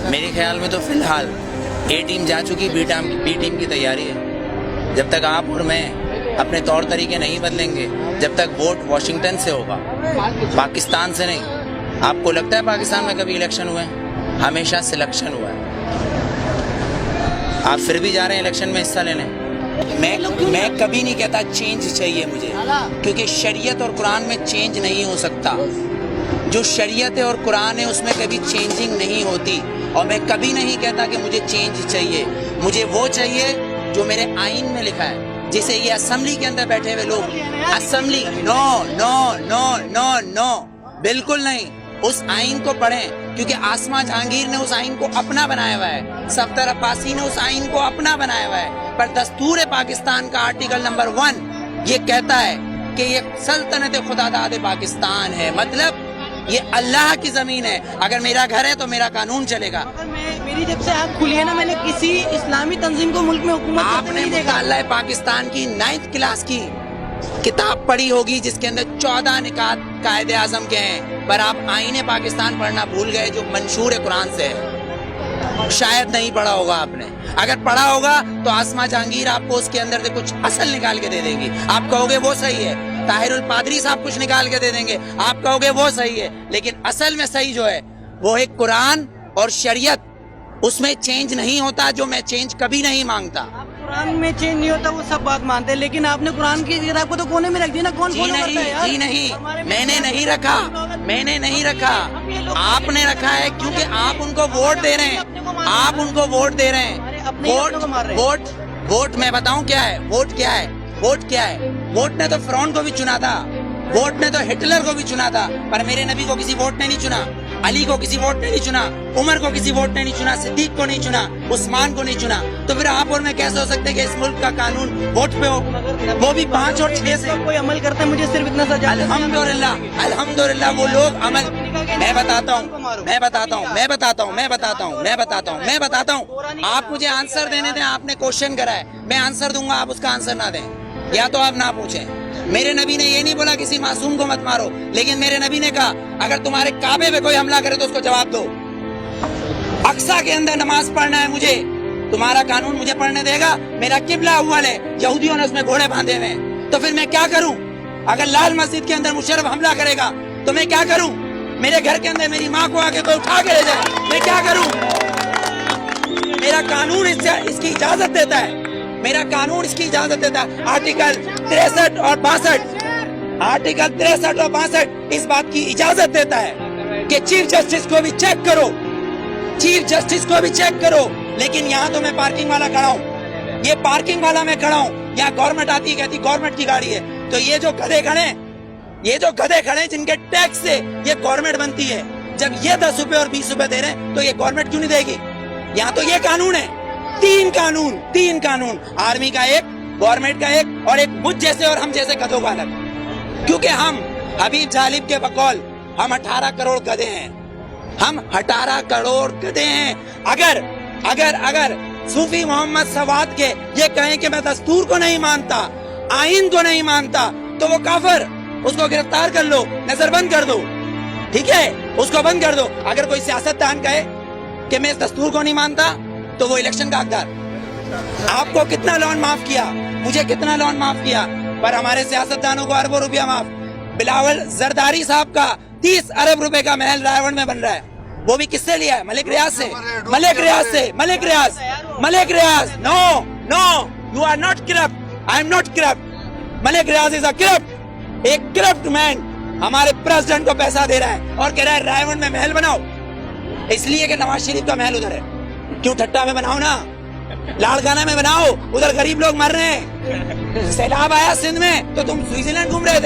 میرے خیال میں تو فی الحال اے ٹیم جا چکی، بی ٹیم کی تیاری ہے. جب تک آپ اور میں اپنے طور طریقے نہیں بدلیں گے، جب تک ووٹ واشنگٹن سے ہوگا، پاکستان سے نہیں. آپ کو لگتا ہے پاکستان میں کبھی الیکشن ہوئے ہیں؟ ہمیشہ سلیکشن ہوا ہے. آپ پھر بھی جا رہے ہیں الیکشن میں حصہ لینے. میں کبھی نہیں کہتا چینج چاہیے مجھے، کیونکہ شریعت اور قرآن میں چینج نہیں ہو سکتا. جو شریعت ہے اور قرآن ہے اس میں کبھی چینجنگ نہیں ہوتی. اور میں کبھی نہیں کہتا کہ مجھے چینج چاہیے. مجھے وہ چاہیے جو میرے آئین میں لکھا ہے، جسے یہ اسمبلی کے اندر بیٹھے ہوئے لوگ اسمبلی نو نو نو نو نو بالکل نہیں. اس آئین کو پڑھیں، کیونکہ آسما جہانگیر نے اس آئین کو اپنا بنایا ہوا ہے، صفدر عباسی نے اس آئین کو اپنا بنایا ہوا ہے. پر دستور پاکستان کا آرٹیکل نمبر 1 یہ کہتا ہے کہ یہ سلطنت خدا داد پاکستان ہے، مطلب یہ اللہ کی زمین ہے. اگر میرا گھر ہے تو میرا قانون چلے گا. میری جب سے آنکھ کھلی ہے نا، میں نے کسی اسلامی تنظیم کو ملک میں حکومت آپ نے مطالعہ پاکستان کی 9th کلاس کی کتاب پڑھی ہوگی جس کے اندر 14 نکات قائد اعظم کے ہیں، پر آپ آئین پاکستان پڑھنا بھول گئے جو منشور قرآن سے ہے. شاید نہیں پڑھا ہوگا آپ نے. اگر پڑھا ہوگا تو آسما جہانگیر آپ کو اس کے اندر سے کچھ اصل نکال کے دے دیں گی. آپ کہو گے وہ صحیح ہے. طاہر الپادری صاحب کچھ نکال کے دے دیں گے، آپ کہو گے وہ صحیح ہے. لیکن اصل میں صحیح جو ہے وہ ایک قرآن اور شریعت، اس میں چینج نہیں ہوتا. جو میں چینج کبھی نہیں مانگتا. قرآن میں چینج نہیں ہوتا وہ سب بات مانتے ہیں، لیکن آپ نے قرآن کی کتاب کو تو کونے میں رکھ دیا نا. کون جی نہیں، میں نے نہیں رکھا. آپ نے رکھا ہے کیونکہ آپ ان کو ووٹ دے رہے ہیں. ووٹ میں بتاؤں کیا ہے. ووٹ نے تو فرعون کو بھی چنا تھا، ووٹ نے تو ہٹلر کو بھی چنا تھا، پر میرے نبی کو کسی ووٹ نے نہیں چنا، علی کو کسی ووٹ نے نہیں چنا، عمر کو کسی ووٹ نے نہیں چنا، صدیق کو نہیں چنا، عثمان کو نہیں چنا. تو پھر آپ اور میں کیسے ہو سکتے کہ اس ملک کا قانون ووٹ پہ ہو، وہ بھی 5 اور 6 سے؟ کوئی عمل کرتا ہے مجھے صرف اتنا سا جاننا ہے. الحمدللہ وہ لوگ عمل. میں بتاتا ہوں. آپ مجھے آنسر دینے دیں. آپ نے کوشچن کرا ہے، میں آنسر دوں گا، آپ اس کا آنسر نہ دیں یا تو آپ نہ پوچھیں. میرے نبی نے یہ نہیں بولا کسی معصوم کو مت مارو، لیکن میرے نبی نے کہا اگر تمہارے کعبے پہ کوئی حملہ کرے تو اس کو جواب دو. اقصی کے اندر نماز پڑھنا ہے مجھے، تمہارا قانون مجھے پڑھنے دے گا؟ میرا قبلہ اول ہے، یہودیوں نے اس میں گھوڑے باندھے ہوئے ہیں، تو پھر میں کیا کروں؟ اگر لال مسجد کے اندر مشرف حملہ کرے گا تو میں کیا کروں؟ میرے گھر کے اندر میری ماں کو آ کے کوئی اٹھا کے لے جائے، میں کیا کروں؟ میرا قانون اس کی اجازت دیتا ہے. آرٹیکل 63 اور 62 اس بات کی اجازت دیتا ہے کہ چیف جسٹس کو بھی چیک کرو. لیکن یہاں تو میں پارکنگ والا کھڑا ہوں، یہ پارکنگ والا میں کھڑا ہوں، یہاں گورنمنٹ آتی ہے کہتی گورنمنٹ کی گاڑی ہے. تو یہ جو گدھے کھڑے ہیں جن کے ٹیکس سے یہ گورنمنٹ بنتی ہے، جب یہ 10 روپے اور 20 روپے دے رہے ہیں تو یہ گورنمنٹ کیوں نہیں دے گی؟ یہاں تو یہ قانون ہے. 3 قانون، آرمی کا ایک، گورنمنٹ کا ایک، اور ایک مجھ جیسے اور ہم جیسے گدھوں کا الگ. کیونکہ ہم حبیب جالب کے بقول ہم 18 کروڑ گدھے ہیں. اگر صوفی محمد سواد کے یہ کہیں کہ میں دستور کو نہیں مانتا، آئین کو نہیں مانتا، تو وہ کافر. اس کو گرفتار کر لو، نظر بند کر دو، ٹھیک ہے، اس کو بند کر دو. اگر کوئی سیاستدان کہے کہ میں اس دستور کو نہیں مانتا تو وہ الیکشن کا حقدار. آپ کو کتنا لون معاف کیا، مجھے کتنا لون معاف کیا، پر ہمارے سیاستدانوں کو اربوں روپیہ معاف. بلاول زرداری صاحب کا 30 ارب روپے کا محل رائے گڑھ میں بن رہا ہے، وہ بھی کس سے لیا ہے؟ Malik Riaz. No you are not corrupt, I am not corrupt. Malik Riaz is a corrupt. ایک کرپٹ مین ہمارے پریزیڈنٹ کو پیسہ دے رہا ہے اور کہہ رہا ہے رائے گڑھ میں محل بناؤ، اس لیے کہ نواز شریف کا محل ادھر ہے. کیوں ٹھٹا میں بناؤ نا، لاڑکانہ میں بناؤ، ادھر غریب لوگ مر رہے ہیں. سیلاب آیا سندھ میں تو تم سوئٹزرلینڈ گھوم رہے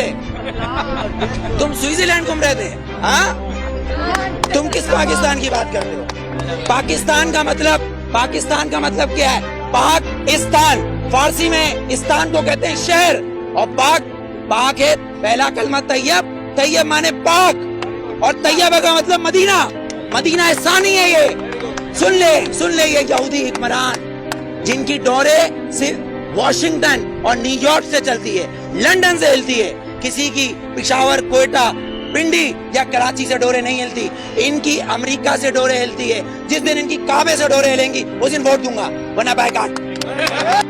تھے. ہاں، تم کس پاکستان کی بات کرتے ہو؟ پاکستان کا مطلب کیا ہے؟ پاکستان، فارسی میں استان کو کہتے ہیں شہر، اور پاک ہے پہلا کلمہ طیب مانے پاک، اور طیبہ کا مطلب مدینہ ثانی ہے. یہ سن لے یہ یہودی حکمران جن کی ڈورے صرف واشنگٹن اور نیو یارک سے چلتی ہے، لندن سے ہلتی ہے، کسی کی پشاور، کوئٹہ، پنڈی یا کراچی سے ڈوریں نہیں ہلتی، ان کی امریکہ سے ڈوریں ہلتی ہے. جس دن ان کی کعبے سے ڈوریں ہلیں گی اس دن ووٹ دوں گا، ورنہ بائیکاٹ.